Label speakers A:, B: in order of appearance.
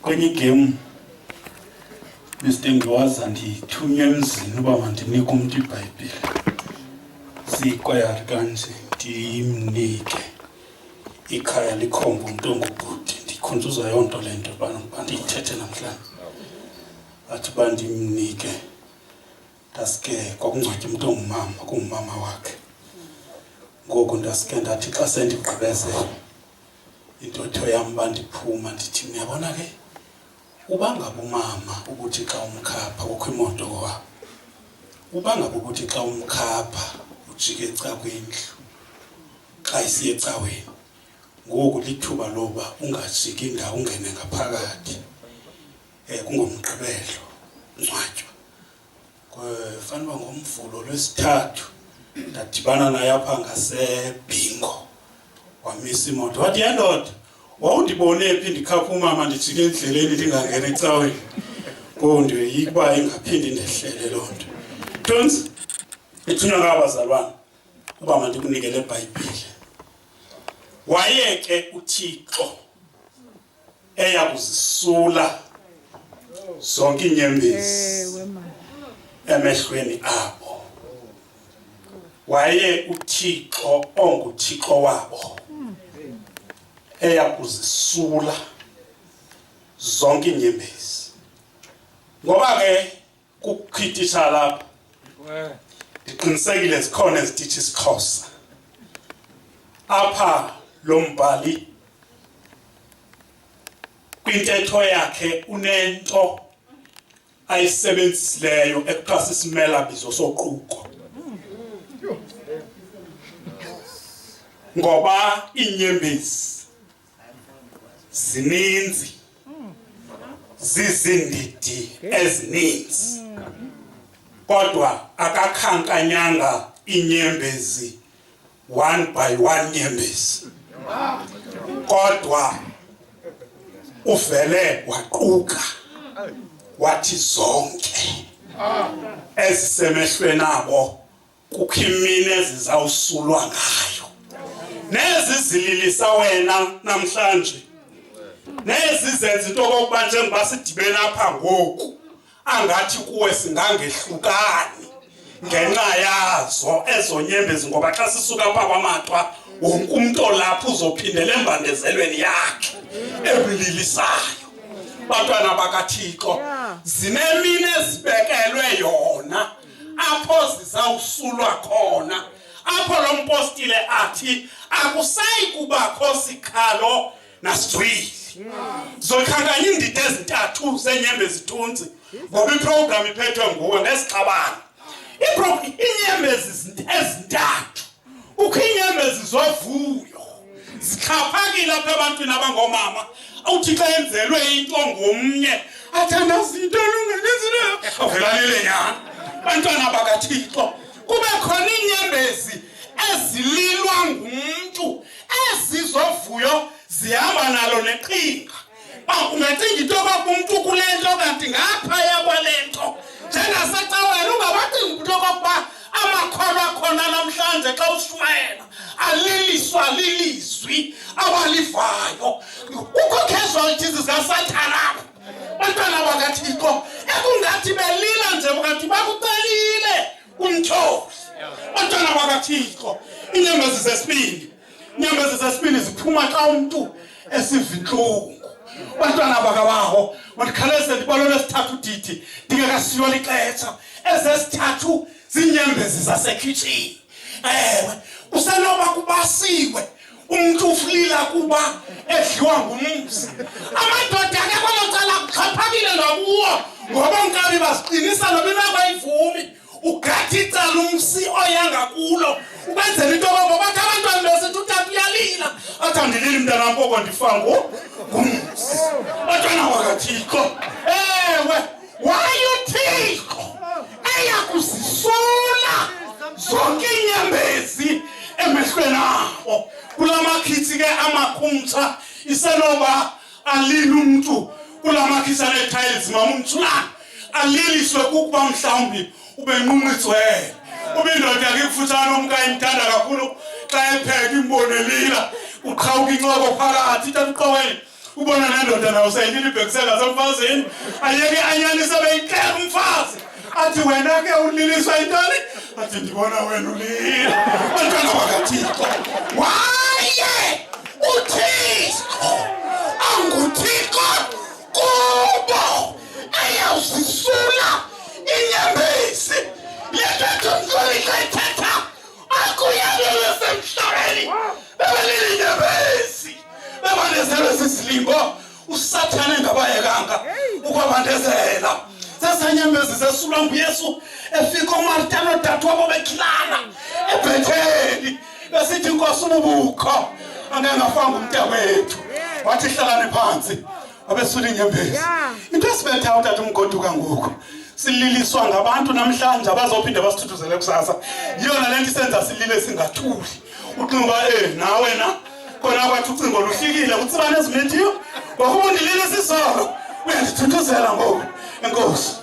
A: kwenye game besithengiwaza ndithunywe emzini uba mandinike umuntu iBhayibhile siyikwayari kanje ndimnike ikhaya likhomba umuntu ongubhuti ndikhunjuzwa yonto le nto bandiyithethe namhlanje athi bandimnike ndaske kwakungcwatywa umuntu ongumama kungumama wakhe ngoku ndaske ndathi xa sendigqibezela intotho yam bandiphuma ndithi niyabona ke uba ngabe umama ukuthi xa umkhapha kukho imoto wabo uba ngabe ukuthi xa umkhapha ujike ecakwendlu xa isiye ecaweni ngoku lithuba loba ungajiki indawo ungene ngaphakathi kungomgqibelo ncwatywa kufanele ngomvulo lwesithathu ndadibana naye apha ngaseBingo wamisa imoto wathi yandoda wawundibone phi ndikhapha umama ndijike endleleni ndingangena ecaweni ngondiyoyikuba ingaphindi ndehlele loo nto tonsi ithunywa ngabazalwane uba mandikunike le Bhayibhile wayeke uThixo eyakuzisula zonke inyembezi emehlweni abo waye uThixo onguThixo wabo eyakuzisula zonke inyembezi ngoba ke kukhithisha lapha ndiqinisekile zikhona ezitithi isiXhosa apha lo mbhali kwintetho yakhe unento ayisebenzisileyo ekuthiwa sisimelabizo soquko ngoba inyembezi zininzi zizindidi ezininzi kodwa akakhankanyanga inyembezi one by one nyembezi kodwa uvele waquka wathi zonke ezisemehlweni abo kukho imini ezizawusulwa ngayo nezi zililisa wena namhlanje nezi zenza into kokuba njengoba sidibene apha ngoku angathi kuwe singangehlukani ngenxa yazo ezonyembezi ngoba xa sisuka apha kwamatwa wonke umuntu olapha uzophindela embandezelweni yakhe ebililisayo bantwana bakaThixo zinemini ezibekelwe yona apho zizawusulwa khona apho lo mpostile athi akusayi kubakho sikhalo nasizwili zokhankanya indidi ezintathu zenyembezi thunzi ngoba iprogram iphethwe nguwe ngesixabana inyembezi ezintathu ukho inyembezi zovuyo zixhaphakile apha ebantwini abangomama uThixo enzelwe into ngomnye athanda zinto lungenizile avelalile nyana bantwana bakaThixo kube khona inyembezi ezililwa ngumuntu ezizovuyo zihamba nalo neqhinga ungacinga into kokumuntu kule nto kanti ngaphaya kwale nto njengasecaweni ungabacinga into kokuba amakholwa akhona namhlanje xa ushumayela aliliswa lilizwi abalivayo kukho casualties zikaSathana bantwana bakaThixo ekungathi belila nje kanti bakucelile umthofu bantwana bakaThixo inyembezi zesibini ziphuma xa umuntu esivinhlungu bantwana bakabaho mandikhaleze ndibalole sithathu dithi ndingekasiywa lixesha ezesithathu zinyembezi zasekitchen ewe usenoba kubasiwe umuntu uflila kuba edliwa ngumzi amadoda ke kwalocala kuxhaphakile ngakuwo ngoba unkabi basiqinisa nobina bayivumi ugathi icala umsi oyanga kulo ukwenzela into ngoba bathi abantwana besithi uTata uyalila athi andilili mntana mpoko ndifango ngumsi bantwana bakaThixo ewe wayoThixo eyakuzisula zonke inyembezi emehlweni abo kulamakhithi ke amakhumtha isenoba alile umuntu kulamakhithi anetiles mamumthula aliliswe kukuba mhlawumbi ube nqunqitswele ube indoda yakhe kufutshane omkayimthanda kakhulu xa epheka imbonelila uqhawuka inxoko phakathi itata uqowele ubona nendoda nayo sayilile ibhekisela somfazini ayeke anyanisa beyikela umfazi athi wena ke uliliswa intoni athi ndibona wena ulila bantwana bakaThixo waye uThixo anguThixo kubo ayawusisula inyembezi yethathonkolithetha akuyalele semhlabeni bebalile inyembezi bebanezelo sisilimbo usathane ngabayekanga ukwabandezela sasanyembezi sesulwa nguYesu efika uMarta noDadu wabo bekhilana eBhetheli besithi inkosi ubukho angengafanga umntakwethu wathi hlalane phansi wabesula inyembezi into esibetha uTata uMgoduka ngoku sililiswa ngabantu namhlanje abazophinda basithuthuzele kusasa yona lento isenza silile singathuli uqinba nawe na khona kwathi ucingo luhlikile utsibane ezimethiyo wakubundilile sisolo uyandithuthuzela ngoku enkosi